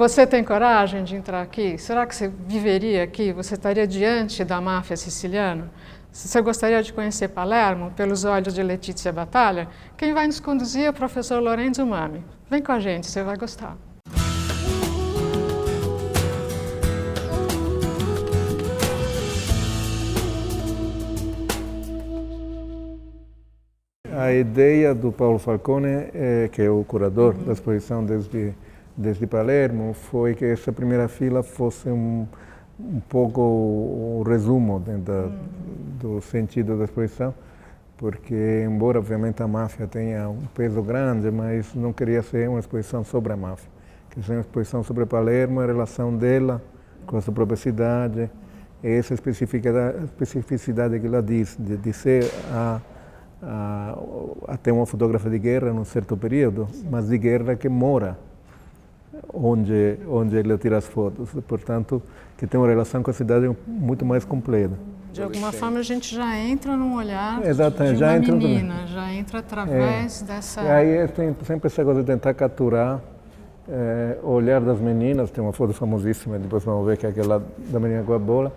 Você tem coragem de entrar aqui? Será que você viveria aqui? Você estaria diante da máfia siciliana? Você gostaria de conhecer Palermo pelos olhos de Letícia Battaglia? Quem vai nos conduzir é o professor Lorenzo Mami. Vem com a gente, você vai gostar. A ideia do Paulo Falcone, que é o curador da exposição desde Palermo, foi que essa primeira fila fosse um pouco o resumo do sentido da exposição, porque, embora obviamente a máfia tenha um peso grande, mas não queria ser uma exposição sobre a máfia. Queria ser uma exposição sobre Palermo, a relação dela com a sua própria e essa especificidade que ela diz, de ser até uma fotógrafa de guerra num certo período, mas de guerra que mora onde ele tira as fotos, portanto, que tem uma relação com a cidade muito mais completa. De alguma forma a gente já entra num olhar de já uma entra menina, já entra através dessa... E aí tem sempre essa coisa de tentar capturar o olhar das meninas, tem uma foto famosíssima, depois vamos ver que é aquela da menina com a bola,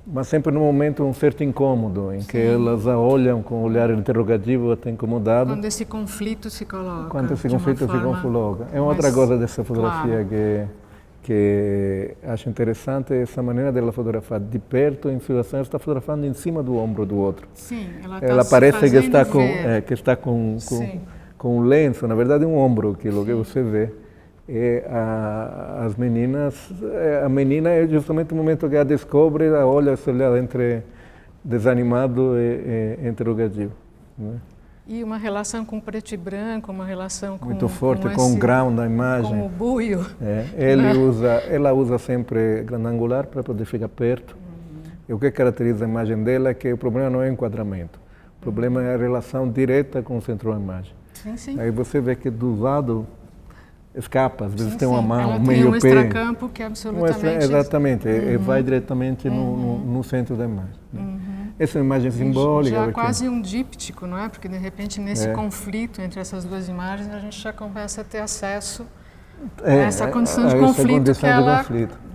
mas sempre num momento um certo incômodo, em que elas a olham com um olhar interrogativo, até incomodado. Quando esse conflito se coloca. Quando esse conflito se coloca. É uma outra coisa dessa fotografia que acho interessante, essa maneira dela fotografar de perto, em situação, ela está fotografando em cima do ombro do outro. Sim, ela parece que está com um lenço, na verdade um ombro, aquilo que você vê. E as meninas, a menina é justamente o momento que ela descobre, ela olha, se olha entre desanimado e interrogativo. Né? E uma relação com preto e branco, uma relação com... Muito forte, com o grão da imagem. Com o buio. Ela usa sempre grande angular para poder ficar perto. E o que caracteriza a imagem dela é que o problema não é o enquadramento. O problema é a relação direta com o centro da imagem. Sim, sim. Aí você vê que do lado escapa, às vezes tem uma mão, ela meio pé. Tem um extracampo que é absolutamente... Exatamente, vai diretamente no centro da imagem. Né? Essa é uma imagem simbólica. Já quase um díptico, não é? Porque, de repente, nesse conflito entre essas duas imagens, a gente já começa a ter acesso a essa condição de conflito que ela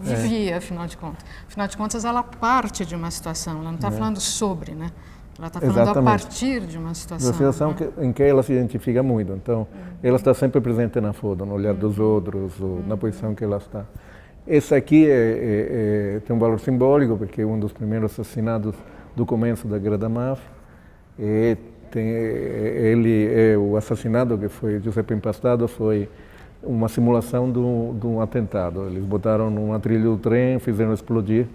vivia, afinal de contas. Afinal de contas, ela parte de uma situação, ela não está falando sobre, né? Ela está falando a partir de uma situação. Uma situação em que ela se identifica muito. Então, ela está sempre presente na foto, no olhar dos outros, na posição que ela está. Esse aqui tem um valor simbólico, porque é um dos primeiros assassinados do começo da Guerra da Máfia. O assassinado, que foi Giuseppe Impastado, foi uma simulação de um atentado. Eles botaram numa trilha do trem, fizeram explodir,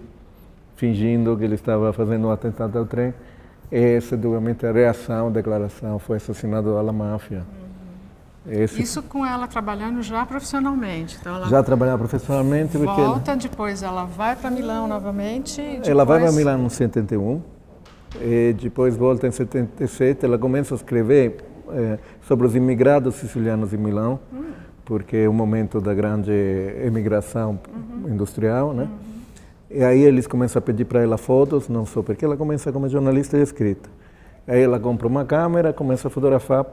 fingindo que ele estava fazendo um atentado ao trem. Essa, obviamente, a reação, a declaração, foi assassinado à máfia. Isso com ela trabalhando já profissionalmente? Então ela já trabalhava profissionalmente. Volta, depois ela vai para Milão novamente? Ela vai para Milão em 71, e depois volta em 77. Ela começa a escrever sobre os imigrados sicilianos em Milão, porque é o momento da grande emigração industrial, né? E aí eles começam a pedir para ela fotos, não só porque ela começa como jornalista de escrita. Aí ela compra uma câmera, começa a fotografar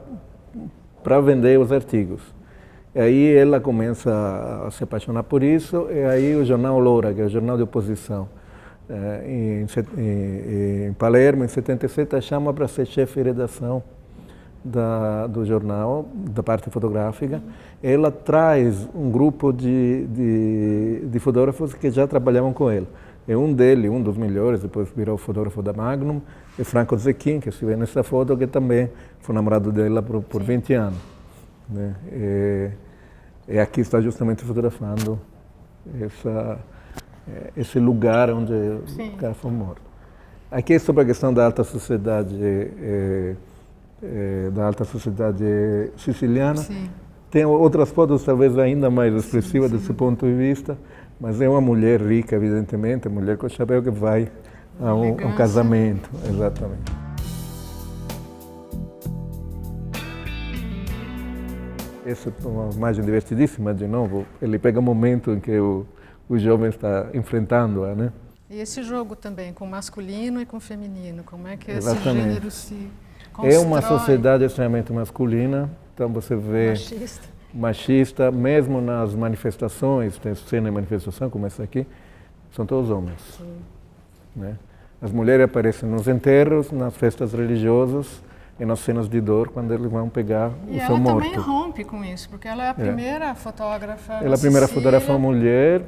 para vender os artigos. E aí ela começa a se apaixonar por isso, e aí o jornal L'Ora, que é o jornal de oposição, em Palermo, em 77, a chama para ser chefe de redação do jornal, da parte fotográfica. Ela traz um grupo de fotógrafos que já trabalhavam com ela. E um dos melhores, depois virou fotógrafo da Magnum, é Franco Zecchin, que se vê nessa foto, que também foi namorado dela por 20 anos. Né? E aqui está justamente fotografando esse lugar onde o cara foi morto. Aqui é sobre a questão da alta sociedade siciliana. Sim. Tem outras fotos talvez ainda mais expressivas desse ponto de vista, mas é uma mulher rica, evidentemente, mulher com chapéu que vai a um casamento. Exatamente. Essa é uma imagem divertidíssima, de novo. Ele pega o momento em que o jovem está enfrentando-a, né? E esse jogo também, com masculino e com feminino, como é que esse gênero se... É uma sociedade extremamente masculina, então você vê... Machista. machista, mesmo nas manifestações, tem cena de manifestação como essa aqui, são todos homens. Né? As mulheres aparecem nos enterros, nas festas religiosas e nas cenas de dor, quando eles vão pegar o seu morto. E ela também rompe com isso, porque ela é a primeira fotógrafa. Ela é a primeira fotógrafa mulher.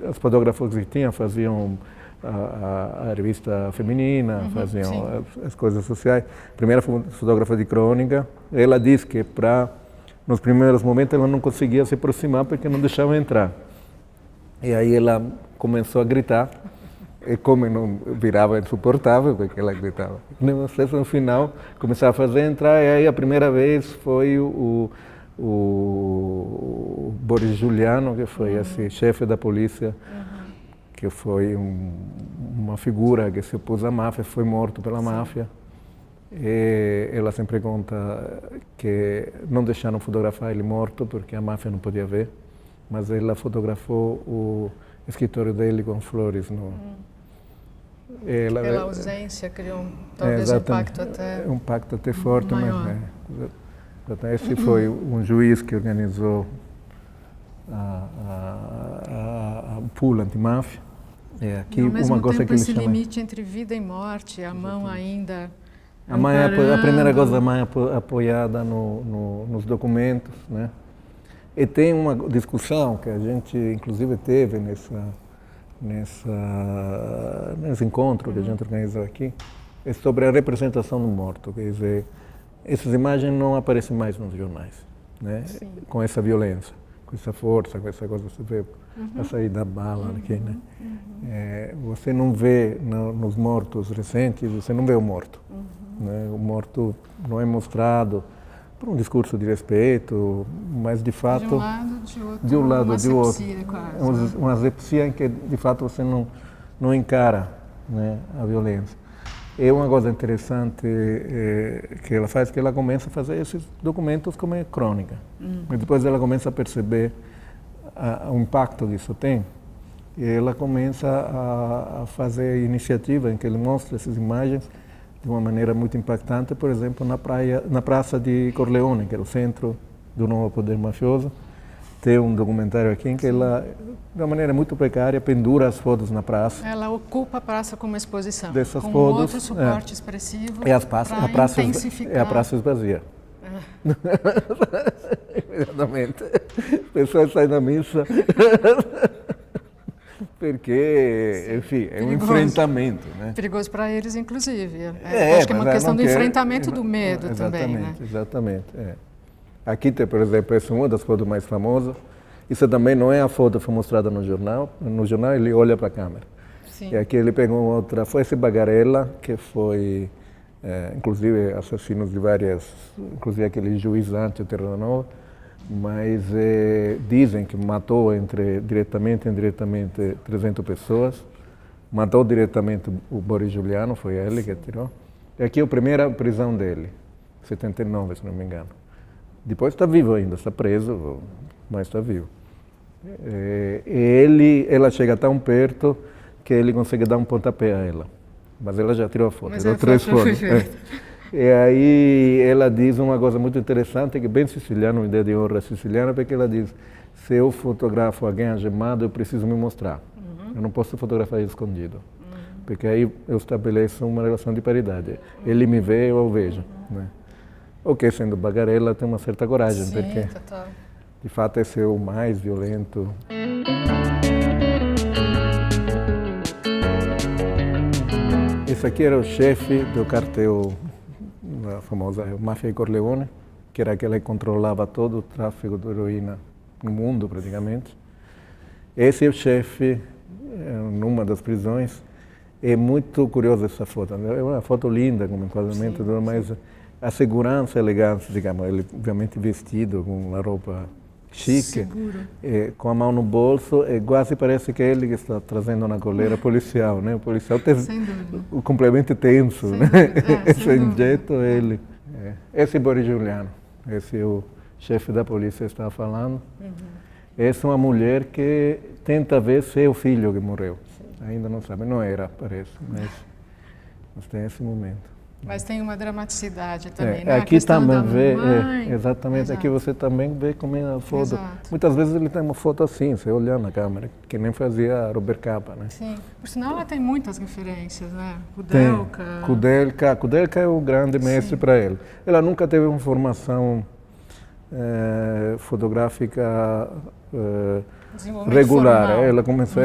As fotógrafas que tinham faziam a revista feminina, faziam as coisas sociais. Primeira fotógrafa de crônica. Ela diz que nos primeiros momentos ela não conseguia se aproximar porque não deixavam entrar. E aí ela começou a gritar. E como não virava insuportável, porque ela gritava. No final, começava a fazer entrar, e aí a primeira vez foi o Boris Giuliano, que foi esse chefe da polícia, que foi uma figura que se opôs à máfia, foi morto pela máfia. E ela sempre conta que não deixaram fotografar ele morto, porque a máfia não podia ver, mas ela fotografou o escritório dele com flores no... Pela ausência criou talvez um impacto até forte, maior. Mas esse foi um juiz que organizou a pool antimáfia. Aqui ao mesmo tempo que esse limite entre vida e morte, a mão ainda a mãe a primeira coisa, a mãe apoiada nos documentos, né? E tem uma discussão que a gente inclusive teve nesse encontro que a gente organizou aqui, é sobre a representação do morto. Quer dizer, essas imagens não aparecem mais nos jornais, né? Com essa violência, com essa força, com essa coisa, você vê a saída da bala aqui, né? Você não vê nos mortos recentes, você não vê o morto. Né? O morto não é mostrado por um discurso de respeito, mas de fato... De um lado, de outro. Quase, uma asepsia em que, de fato, você não encara, né, a violência. E uma coisa interessante que ela faz, que ela começa a fazer esses documentos como crônica. E depois ela começa a perceber o impacto que isso tem. E ela começa a fazer iniciativa em que ele mostra essas imagens de uma maneira muito impactante, por exemplo, na Praça de Corleone, que era o centro do novo poder mafioso. Tem um documentário aqui em que ela, de uma maneira muito precária, pendura as fotos na praça. Ela ocupa a praça como exposição, dessas com fotos, outro suporte expressivo para intensificar. A praça esvazia. Imediatamente. As pessoas saem da missa. Porque, enfim, é um enfrentamento, né? Perigoso para eles, inclusive. Acho que é uma questão do enfrentamento do medo também, né? Exatamente. Aqui tem, por exemplo, essa é uma das fotos mais famosas. Isso também não é a foto que foi mostrada no jornal. No jornal ele olha para a câmera. Sim. E aqui ele pegou outra, foi esse Bagarella, que foi, inclusive, assassino de várias, inclusive aquele juiz antes, o Terra Nova, mas dizem que matou diretamente e indiretamente 300 pessoas. Matou diretamente o Boris Giuliano, foi ele que atirou. E aqui é a primeira prisão dele, 79, se não me engano. Depois está vivo ainda, está preso, mas está vivo. Ela chega tão perto que ele consegue dar um pontapé a ela. Mas ela já tirou a foto, tirou 3 fotos. E aí ela diz uma coisa muito interessante, que é bem siciliana, uma ideia de honra siciliana, porque ela diz, se eu fotografo alguém algemado, eu preciso me mostrar. Eu não posso fotografar ele escondido. Porque aí eu estabeleço uma relação de paridade. Ele me vê, eu o vejo. Né? O que, sendo Bagarella, tem uma certa coragem, sim, porque total. De fato esse é o mais violento. Esse aqui era o chefe do cartel, a famosa máfia de Corleone, que era aquela que controlava todo o tráfico de heroína no mundo, praticamente. Esse é o chefe numa das prisões. É muito curiosa essa foto. É uma foto linda, como enquadramento, mas a segurança, a elegância, digamos, ele obviamente vestido com uma roupa chique, com a mão no bolso, quase parece que é ele que está trazendo uma coleira policial, né? O policial tem o complemento tenso, né? Esse jeito é ele. Esse é Boris Giuliano, esse é o chefe da polícia que estava falando. Essa é uma mulher que tenta ver se é o filho que morreu. Ainda não sabe, não era, parece, mas tem esse momento. Mas tem uma dramaticidade também, né? Aqui também vê, Exato. exatamente, aqui você também vê como é a foto. Exato. Muitas vezes ele tem uma foto assim, você olhando na câmera, que nem fazia Robert Capa, né? Sim, por sinal ela tem muitas referências, né? Kudelka. Kudelka é o grande mestre para ele. Ela nunca teve uma formação fotográfica regular. Formal. Ela começou,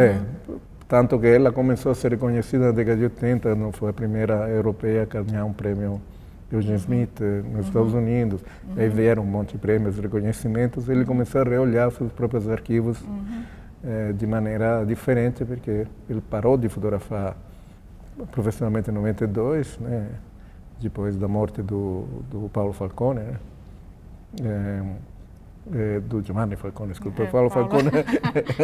tanto que ela começou a ser reconhecida na década de 80, não foi a primeira europeia a ganhar um prêmio Eugene Smith nos Estados Unidos. Aí vieram um monte de prêmios e reconhecimentos. Ele começou a reolhar seus próprios arquivos de maneira diferente, porque ele parou de fotografar profissionalmente em 92, né? Depois da morte do Paulo Falcone, né? Do Giovanni Falcone, desculpa, Paulo Falcone.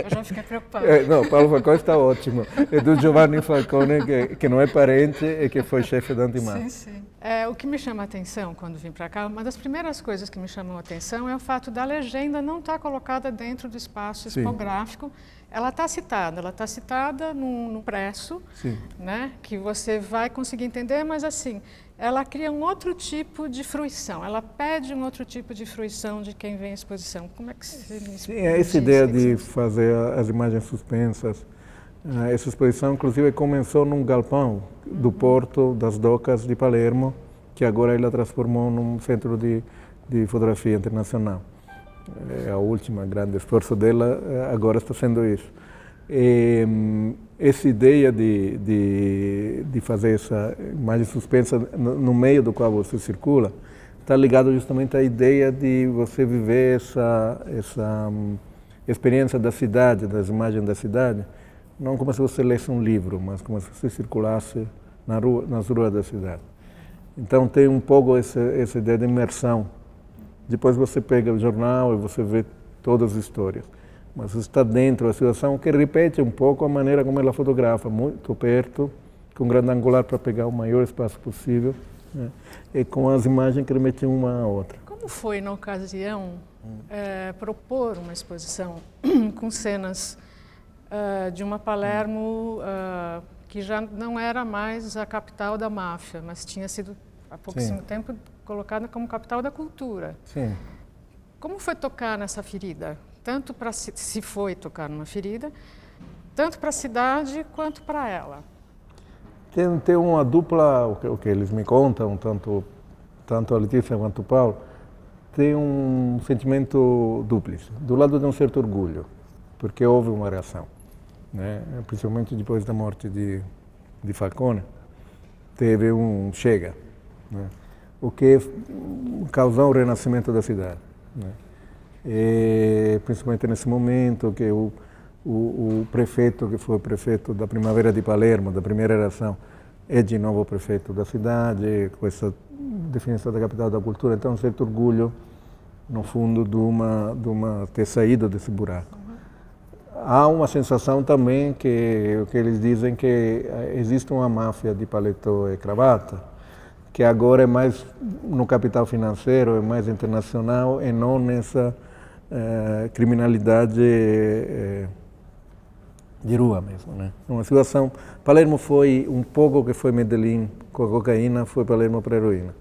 Eu já fiquei preocupada. Não, Paulo Falcone está ótimo. É do Giovanni Falcone, que não é parente e que foi chefe da Antimar. Sim, sim. O que me chama a atenção quando vim para cá, uma das primeiras coisas que me chamou a atenção é o fato da legenda não estar colocada dentro do espaço expográfico. Ela está citada num preço, né, que você vai conseguir entender, mas assim, ela cria um outro tipo de fruição, ela pede um outro tipo de fruição de quem vem à exposição. Como é que você me explica? Sim, essa ideia de fazer as imagens suspensas. Essa exposição, inclusive, começou num galpão do porto das docas de Palermo, que agora ela transformou num centro de fotografia internacional. É a última grande esforço dela, agora está sendo isso. Essa ideia de fazer essa imagem suspensa no meio do qual você circula, está ligado justamente à ideia de você viver essa experiência da cidade, das imagens da cidade, não como se você lesse um livro, mas como se você circulasse nas ruas da cidade. Então tem um pouco essa ideia de imersão. Depois você pega o jornal e você vê todas as histórias. Mas você está dentro da situação que repete um pouco a maneira como ela fotografa, muito perto, com grande angular para pegar o maior espaço possível, né? E com as imagens que remetem uma à outra. Como foi, na ocasião, propor uma exposição com cenas de uma Palermo que já não era mais a capital da máfia, mas tinha sido há pouquíssimo tempo colocada como capital da cultura? Sim. Como foi tocar nessa ferida? Tanto para se foi tocar numa ferida, tanto para a cidade quanto para ela? Tem uma dupla, o que eles me contam, tanto a Letícia quanto o Paulo, tem um sentimento dúplice. Do lado de um certo orgulho, porque houve uma reação, né? Principalmente depois da morte de Falcone, teve um chega, né? O que causou o renascimento da cidade, né? E, principalmente nesse momento que o prefeito, que foi o prefeito da Primavera de Palermo, da primeira geração, é de novo o prefeito da cidade, com essa definição da capital da cultura. Então, um certo orgulho, no fundo, de uma ter saído desse buraco. Há uma sensação também que eles dizem que existe uma máfia de paletó e gravata, que agora é mais no capital financeiro, é mais internacional e não nessa criminalidade de rua mesmo, né? Uma situação. Palermo foi um pouco que foi Medellín com a cocaína, foi Palermo para a heroína.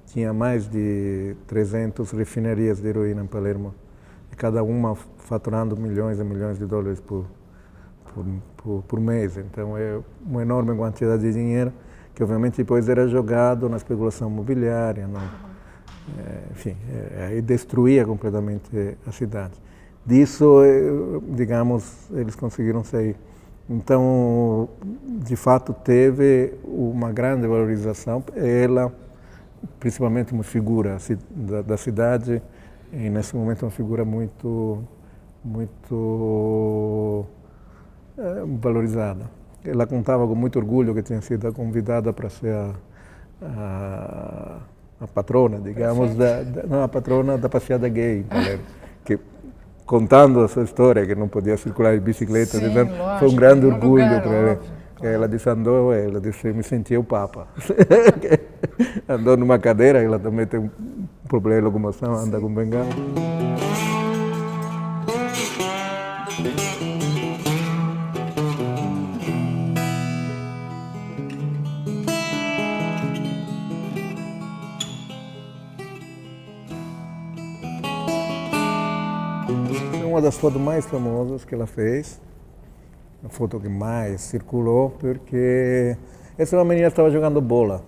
Tinha mais de 300 refinarias de heroína em Palermo, e cada uma faturando milhões e milhões de dólares por mês. Então é uma enorme quantidade de dinheiro que obviamente depois era jogado na especulação imobiliária, enfim, aí destruía completamente a cidade. Disso, digamos, eles conseguiram sair. Então, de fato, teve uma grande valorização. Ela, principalmente uma figura da cidade, e nesse momento uma figura muito valorizada. Ela contava com muito orgulho que tinha sido convidada para ser a patrona, digamos, a patrona da passeada gay em Palermo, que contando a sua história, que não podia circular de bicicleta, Sim, dizendo, lógico, foi um grande orgulho lugar, para ela. óbvio, claro. Ela disse, ela disse, me sentia o Papa. Andou numa cadeira, ela também tem um problema de locomoção, anda com bengala. É uma das fotos mais famosas que ela fez, a foto que mais circulou, porque essa menina estava jogando bola,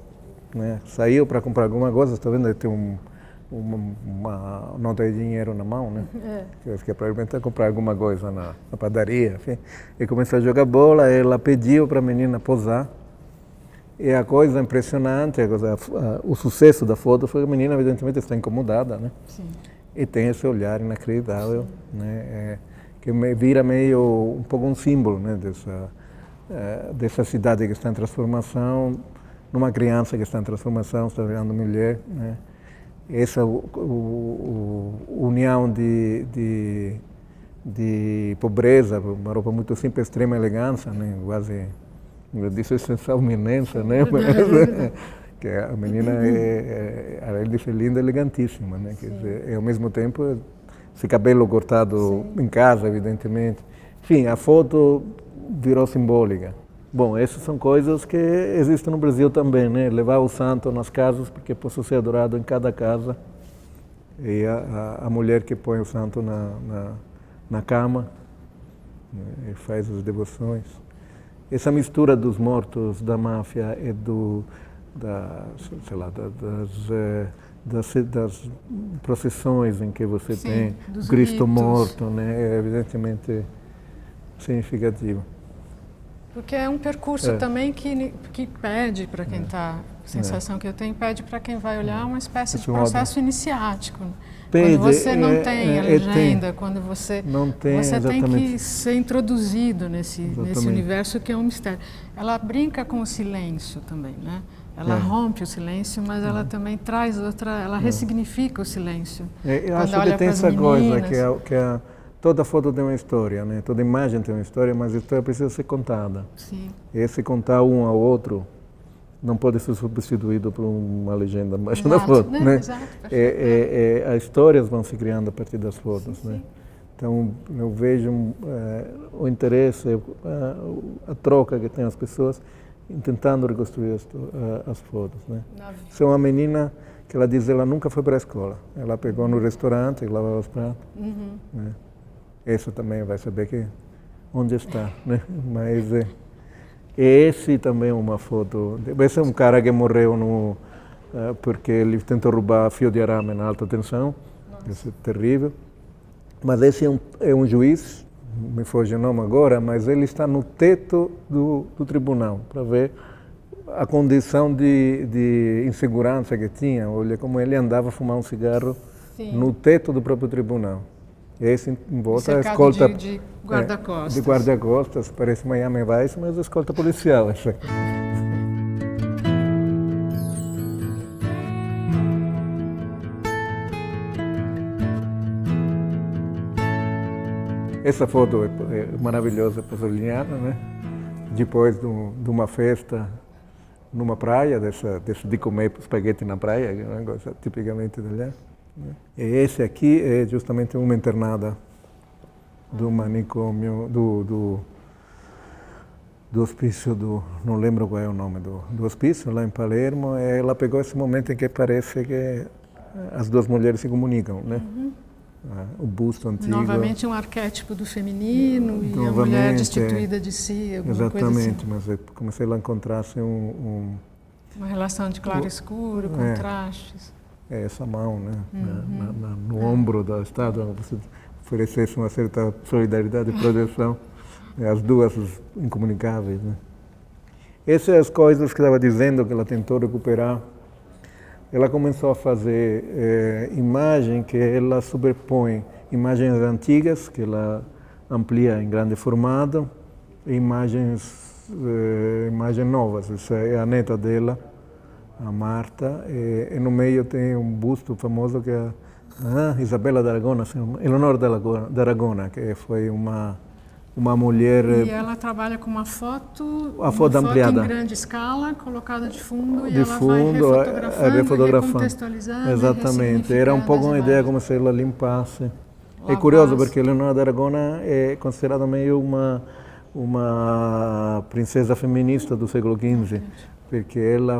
né? Saiu para comprar alguma coisa, está vendo? Tem uma nota de dinheiro na mão, né? Que é para tentar comprar alguma coisa na padaria, enfim. E começou a jogar bola, ela pediu para a menina posar. E a coisa impressionante, o sucesso da foto foi que a menina evidentemente está incomodada, né? Sim. E tem esse olhar inacreditável, né? Que vira meio um pouco um símbolo, né? Dessa cidade que está em transformação, numa criança que está em transformação, está virando mulher, né? Essa união de pobreza, uma roupa muito simples, extrema elegância, né? Quase, eu disse sensualmente, né? Mas, que a menina além de ser linda, elegantíssima, né? Quer dizer, e ao mesmo tempo, esse cabelo cortado em casa, evidentemente. Enfim, a foto virou simbólica. Bom, essas são coisas que existem no Brasil também, né? Levar o santo nas casas, porque possa ser adorado em cada casa. E a mulher que põe o santo na cama, né? E faz as devoções. Essa mistura dos mortos da máfia e das procissões em que você tem Cristo ritos. Morto, né? É evidentemente significativo. Porque é um percurso também que pede para quem está, a sensação que eu tenho, pede para quem vai olhar uma espécie de processo iniciático. Quando você não tem a legenda, quando você tem que ser introduzido nesse universo que é um mistério. Ela brinca com o silêncio também, né? Ela rompe o silêncio, mas ela também traz ela ressignifica o silêncio. Eu acho que tem essa coisa que toda foto tem uma história, né? Toda imagem tem uma história, mas a história precisa ser contada. Sim. E se contar um ao outro, não pode ser substituído por uma legenda embaixo da foto, né? Exato, as histórias vão se criando a partir das fotos, né? Então, eu vejo o interesse, a troca que tem as pessoas tentando reconstruir as fotos, né? Isso é uma menina que ela diz que ela nunca foi para a escola. Ela pegou no restaurante, lavava os pratos, né? Essa também vai saber onde está, né? Mas esse também é uma foto. Esse é um cara que morreu porque ele tentou roubar fio de arame na alta tensão. Isso é terrível. Mas esse é um juiz, me foge o nome agora, mas ele está no teto do tribunal para ver a condição de insegurança que tinha. Olha como ele andava a fumar um cigarro no teto do próprio tribunal. Esse em volta a escolta de guarda-costas. De guarda-costas, parece Miami Vice, mas a escolta policial. Essa foto é maravilhosa para sublinhada, né? Depois de uma festa numa praia, de comer espaguete na praia, que é uma coisa tipicamente italiana. E esse aqui é justamente uma internada do manicômio, do hospício, não lembro qual é o nome do hospício, lá em Palermo. E ela pegou esse momento em que parece que as duas mulheres se comunicam, né? O busto antigo. Novamente um arquétipo do feminino e a mulher destituída de si, alguma coisa assim. Exatamente, mas como se ela encontrasse uma relação de claro e escuro, contrastes. Essa mão, né? No ombro da estátua, você oferecesse uma certa solidariedade e proteção, as duas incomunicáveis, né? Essas são as coisas que estava dizendo que ela tentou recuperar. Ela começou a fazer imagem que ela superpõe imagens antigas, que ela amplia em grande formato, e imagens novas. Essa é a neta dela, a Marta, e no meio tem um busto famoso que é a Isabella d'Aragona, Eleonora d'Aragona, que foi uma mulher... E ela trabalha com uma foto ampliada, em grande escala, colocada de fundo, e de ela fundo, vai refotografando, recontextualizando. Exatamente, era um pouco uma ideia como se ela limpasse. É curioso porque Eleonora d'Aragona é considerada meio uma princesa feminista do século XV, porque ela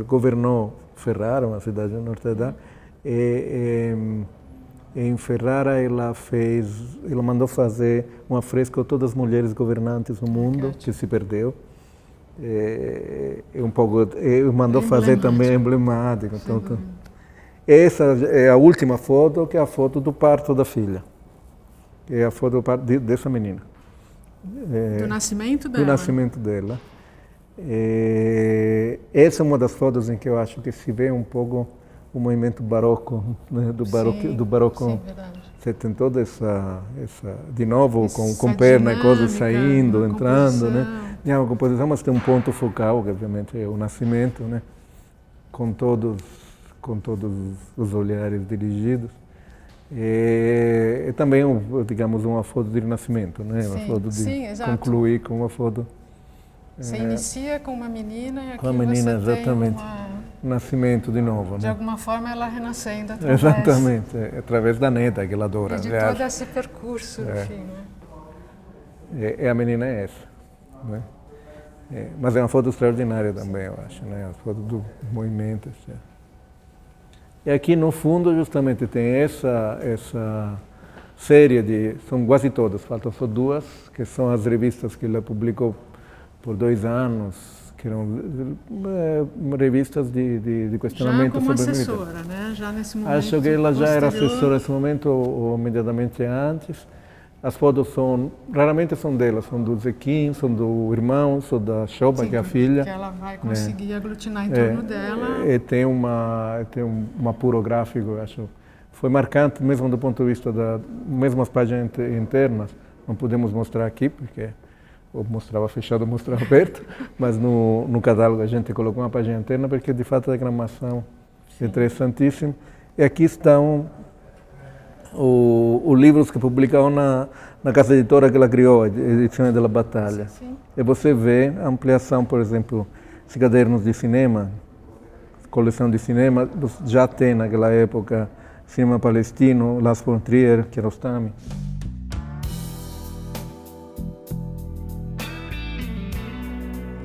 governou Ferrara, uma cidade do norte da Itália, Em Ferrara ela mandou fazer uma fresca de todas as mulheres governantes no mundo, que se perdeu. Mandou fazer também emblemático. Então, essa é a última foto, que é a foto do parto da filha. É a foto dessa menina. Do nascimento dela? Do nascimento dela. Essa é uma das fotos em que eu acho que se vê um pouco o movimento barroco, né? do barroco. Sim, verdade. Você tem toda essa de novo, com perna e coisas saindo, entrando, né? Tem uma composição, mas tem um ponto focal, que obviamente é o nascimento, né? Com todos os olhares dirigidos. E também, digamos, uma foto de renascimento, né? Uma foto de concluir com uma foto. Você inicia com uma menina e aqui com a menina, você exatamente. tem nascimento de novo, né? De alguma forma ela renascendo através... Exatamente, através da neta que ela adora. E de todo esse percurso, enfim, né? A menina é essa, né? Mas é uma foto extraordinária também, eu acho, né? A foto do movimento. Assim. E aqui no fundo justamente tem essa série são quase todas, faltam só duas, que são as revistas que ela publicou por 2 anos, que eram revistas de questionamento sobre a vida. Já como assessora, né? Já nesse momento. Acho que ela já era assessora nesse momento ou imediatamente antes. As fotos raramente são dela, são do Zequim, são do irmão, são da Shoba, que é a filha. Que ela vai conseguir aglutinar em torno dela. E tem um apuro gráfico, eu acho. Foi marcante, mesmo do ponto de vista mesmo as páginas internas, não podemos mostrar aqui, porque ou mostrava fechado ou mostrava aberto, mas no catálogo a gente colocou uma página interna, porque de fato a diagramação é interessantíssima. E aqui estão os livros que publicaram na casa editora que ela criou, a Edições da Batalha. Sim. E você vê a ampliação, por exemplo, de cadernos de cinema, coleção de cinema, já tem naquela época cinema palestino, Lars von Trier, Kiarostami.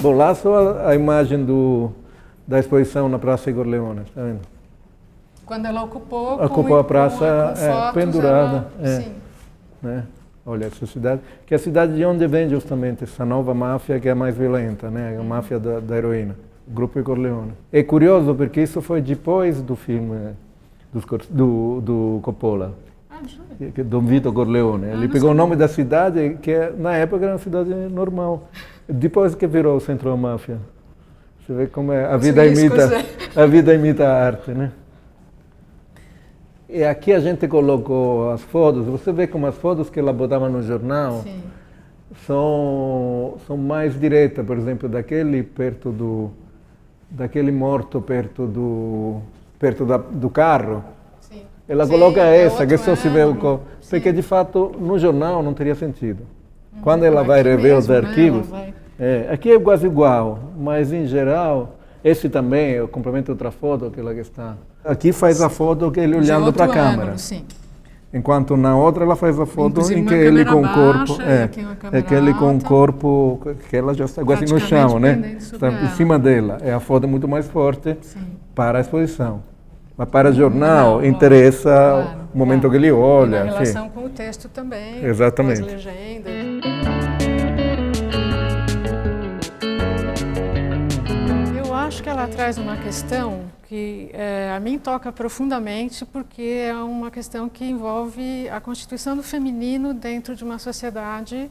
Bom, lá só a imagem da exposição na Praça Igor Leone, está vendo? Quando ela ocupou a praça fotos, pendurada. Sim. Né? Olha essa cidade, que é a cidade de onde vem justamente essa nova máfia que é a mais violenta, né? A máfia da heroína, o Grupo Igor Leone. É curioso porque isso foi depois do filme do Coppola, do Vito Corleone. Ele pegou o nome da cidade, que na época era uma cidade normal. Depois que virou o centro da máfia. Você vê como a vida imita a arte, né? E aqui a gente colocou as fotos, você vê como as fotos que ela botava no jornal são mais diretas, por exemplo, daquele morto perto do carro. Sim. Ela coloca essa, que só se vê o corpo, porque de fato no jornal não teria sentido. Quando ela vai rever os arquivos, aqui é quase igual, mas em geral, esse também é o complemento de outra foto, aquela que está. Aqui faz a foto que ele olhando para a câmera. Enquanto na outra ela faz a foto em que ele com o corpo, aquele com o corpo, que ela já está quase no chão, né? Está em cima dela. É a foto muito mais forte para a exposição. Mas para o jornal interessa o momento que ele olha. E na relação com o texto também. Exatamente. Com as legendas. Acho que ela traz uma questão que a mim toca profundamente, porque é uma questão que envolve a constituição do feminino dentro de uma sociedade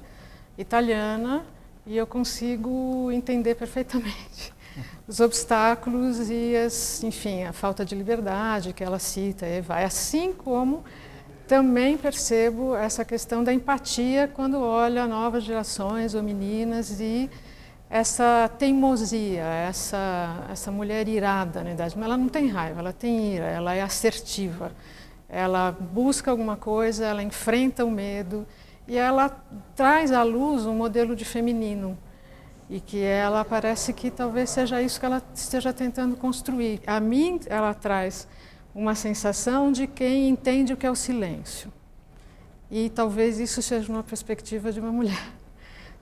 italiana, e eu consigo entender perfeitamente os obstáculos e enfim, a falta de liberdade que ela cita, e vai, assim como também percebo essa questão da empatia quando olha novas gerações ou meninas e essa teimosia, essa mulher irada, na verdade, mas ela não tem raiva, ela tem ira, ela é assertiva, ela busca alguma coisa, ela enfrenta o medo e ela traz à luz um modelo de feminino e que ela parece que talvez seja isso que ela esteja tentando construir. A mim, ela traz uma sensação de quem entende o que é o silêncio e talvez isso seja uma perspectiva de uma mulher,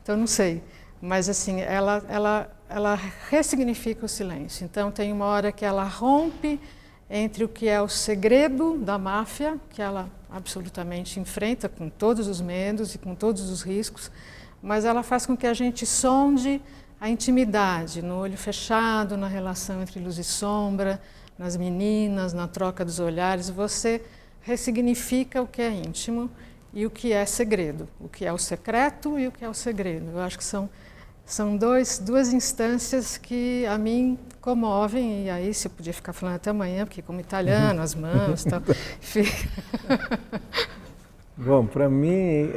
então não sei. Mas assim, ela ressignifica o silêncio. Então tem uma hora que ela rompe entre o que é o segredo da máfia, que ela absolutamente enfrenta com todos os medos e com todos os riscos, mas ela faz com que a gente sonde a intimidade, no olho fechado, na relação entre luz e sombra, nas meninas, na troca dos olhares. Você ressignifica o que é íntimo e o que é segredo, o que é o secreto e o que é o segredo. Eu acho que são duas instâncias que a mim comovem, e aí se eu podia ficar falando até amanhã, porque como italiano, as mãos e tal. Bom, para mim,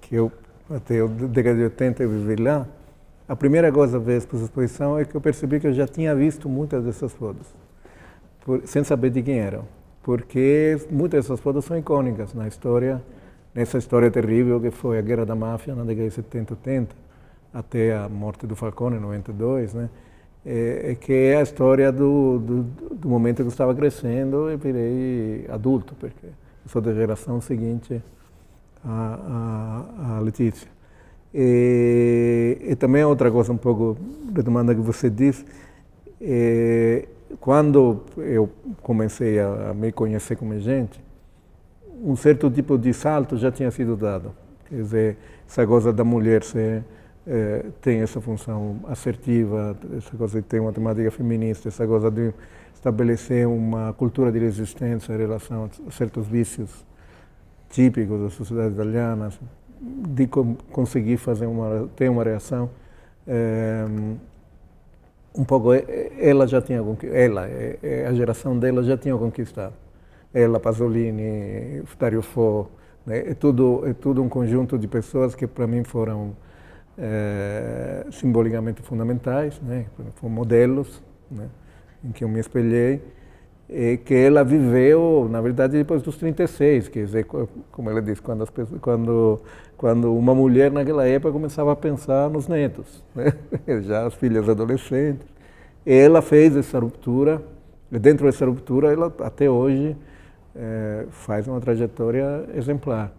que eu até a década de 80 eu vivi lá, a primeira coisa a ver essa exposição é que eu percebi que eu já tinha visto muitas dessas fotos, sem saber de quem eram, porque muitas dessas fotos são icônicas na história, nessa história terrível que foi a Guerra da Máfia na década de 70, 80, até a morte do Falcone em 92, né? Que é a história do momento que eu estava crescendo e virei adulto, porque eu sou da geração seguinte a Letícia. E também outra coisa um pouco retomando o que você disse, quando eu comecei a me conhecer como gente, um certo tipo de salto já tinha sido dado. Quer dizer, essa coisa da mulher tem essa função assertiva, essa coisa de ter uma temática feminista, essa coisa de estabelecer uma cultura de resistência em relação a certos vícios típicos da sociedade italiana, de conseguir ter uma reação. Um pouco, ela já tinha a geração dela já tinha conquistado. Ela, Pasolini, Dario Fo, né? É tudo um conjunto de pessoas que para mim foram simbolicamente fundamentais, né? Foram modelos, né? Em que eu me espelhei, e que ela viveu, na verdade, depois dos 36, quer dizer, como ela disse, quando uma mulher naquela época começava a pensar nos netos, né? Já as filhas adolescentes. Ela fez essa ruptura, e dentro dessa ruptura ela até hoje faz uma trajetória exemplar.